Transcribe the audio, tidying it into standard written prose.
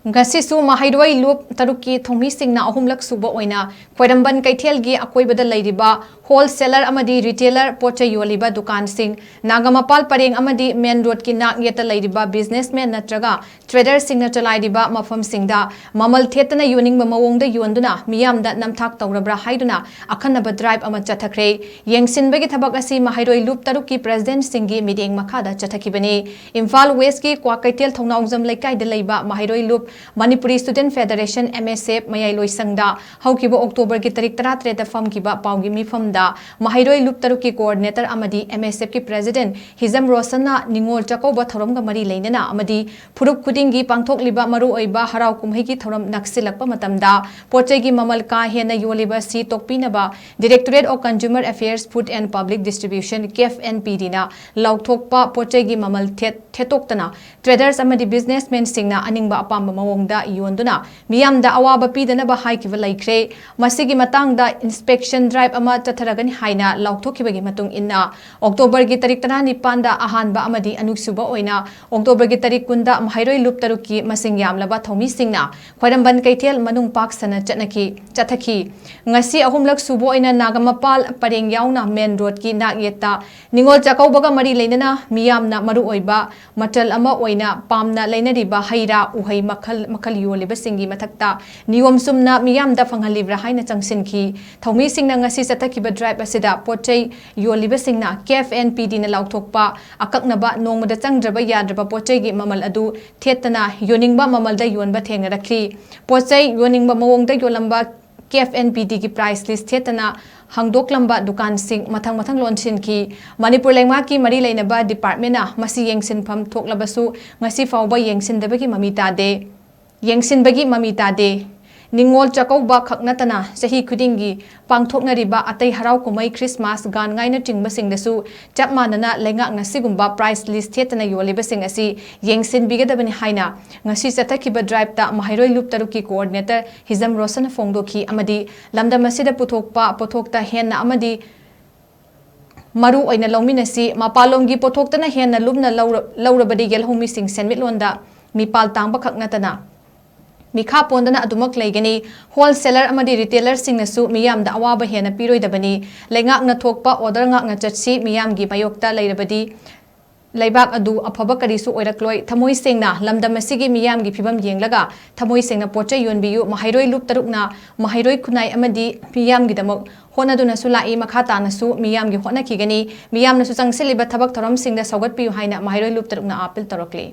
Ngasisu Maheiroi Lup taruki Thoumee Singna Ahumlak Suba Oina Khwairanband Keithel gi Akoiba LEIRIBA wholesaler amadi retailer POTCHEI YOLLIBA DUKAN sing NAGAMAPAL PARENG amadi main road ki NAK-YETTA LEIRIBA businessmen NATRAGA traders singna CHALAIRIBA MAFAMSING da MAMMAL THET-TANA YONNINGBA MAWONGDA YONDUNA MEEYAMDA NAMTHAK TOURABRA HAIDUNA AKHANNABA drive ama CHATHAKHRE yengsinbagi thabak asi Maheiroi Lup taruki president singi meeting makhada chathakibani Imphal West ki Kwa Keithel Thongnaungzam Laikai da leiba Maheiroi Lup Manipuri Student Federation MSF Mayai Loisangda Haukiba October ki tarik 13 da fam kiba paugi mifamda Maheiroi Lup taruki coordinator amadi MSF ki president Hizam Rosana Ningol Chakoba Thoramga Mari Leinana amadi Phurup Khudingi Pangthok liba Maru Oiba Harau Kumhei ki Thoram Naksilakpa matamda POTCHEI gi MAMMAL ka hena YOLLIBA si tokpinaba Directorate of Consumer Affairs Food and Public Distribution KFNPD na lauthokpa POTCHEI gi MAMMAL THET-TANA traders amadi businessmen singna aningba apamba MAWONGDA YONDUNA MEEYAMDA awaba pidanaba haikiba laikre masigi matangda inspection drive ama chatharagani haina lauthokibagi matung inna October gi tarik 19 da ahanba amadi Ahumlak Suba Oina October gi tarik 10 da Maheiroi Lup taruki masing yamlaba Thoumee Singna Khwairanband Keithel manung pak sana chathaki ngasi Ahumlak Suba Oina NAGAMAPAL PARENG yauna main road ki NAK-YETTA ningol chakaubaga mari leinana MEEYAMNA maru oiba matal ama oina pamna leinariba haira uhai makal YOLLIBA singi mathakta niyom sumna MEEYAMDA phangalibra haina changsinki Thoumee Singna ngasi chathakiba drive asida POTCHEI YOLLIBA singna KFNPD na lauthokpa akaknaba nongmada changdraba yadraba POTCHEI gi MAMMAL adu THET-TANA YONNINGBA MAMMAL da yonba thengrakhi POTCHEI YONNINGBA mawongda yolamba KFNPD ki price list THET-TANA hangdoklamba dukan sing mathang lonsin ki Manipur lengma ki mari leinaba department na masi yengsinpham thoklabasu ngasi fawba yengsindabi mamita de Ningol Chakauba Khaknatana Sahi Kudingi Pangthoknariba Atai Harau Kumai Christmas Gan Ngaina Chingba Singdasu Chapmanana Lenga Ngasigumba price list THET-TANA YOLLIBA sing asi yengsin bigadabani haina ngasi chathakiba drive ta Maheiroi Lup taruki coordinator Hizam Rosana Fongdoki amadi lamda masida pothokta henna amadi maru oina longminasi mapalomgi pothoktana henna lumna laurabadi gelhomi sing senmitlonda mipal tangba khaknatana Mikha pondana adumak laigani wholesaler amadi retailer singnasu MEEYAMDA awaba hena piroidabani lengak na thokpa order ngak na chatsi MEEYAMGI mayokta leirabadi laibak adu afaba karisu oirakloi Thoumee Singna lamdam asigi MEEYAMGI phibam yenglaga Thoumee Singna POTCHEI yonbiyu Maheiroi Lup tarukna Maheiroi khunai amadi MEEYAMGI damak honaduna sulai makhata nasu MEEYAMGI hona kigani MEEYAMNasu changseliba thabak thoram singda saugat piyu haina Maheiroi Lup tarukna apil torokli